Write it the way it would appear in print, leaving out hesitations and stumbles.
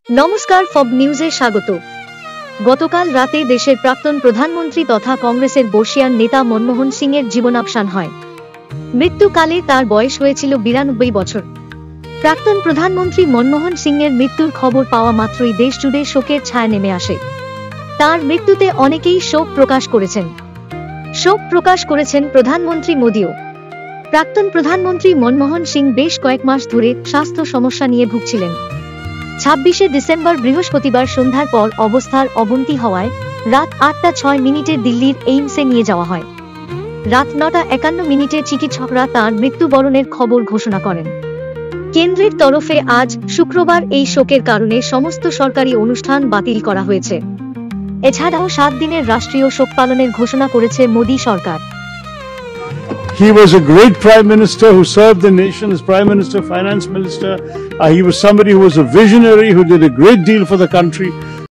নমস্কার, ফব নিউজে স্বাগত। গতকাল রাতে দেশের প্রাক্তন প্রধানমন্ত্রী তথা কংগ্রেসের বর্ষিয়ান নেতা মনমোহন সিংয়ের জীবনাবসান হয়। মৃত্যুকালে তার বয়স হয়েছিল 92 বছর। প্রাক্তন প্রধানমন্ত্রী মনমোহন সিংয়ের মৃত্যুর খবর পাওয়া মাত্রই দেশজুড়ে শোকের ছায়া নেমে আসে। তার মৃত্যুতে অনেকেই শোক প্রকাশ করেছেন। শোক প্রকাশ করেছেন প্রধানমন্ত্রী মোদিও। প্রাক্তন প্রধানমন্ত্রী মনমোহন সিং বেশ কয়েক মাস ধরে স্বাস্থ্য সমস্যা নিয়ে ভুগছিলেন। 26শে ডিসেম্বর বৃহস্পতিবার সন্ধ্যার পর অবস্থার অবনতি হওয়ায় রাত 8:06 দিল্লির এইমসে নিয়ে যাওয়া হয়। রাত 9:51 চিকিৎসকরা তাঁর মৃত্যুবরণের খবর ঘোষণা করেন। কেন্দ্রের তরফে আজ শুক্রবার এই শোকের কারণে সমস্ত সরকারি অনুষ্ঠান বাতিল করা হয়েছে। এছাড়াও 7 দিনের রাষ্ট্রীয় শোক পালনের ঘোষণা করেছে মোদী সরকার। He was a great prime minister who served the nation as prime minister, finance minister. He was somebody who was a visionary, who did a great deal for the country.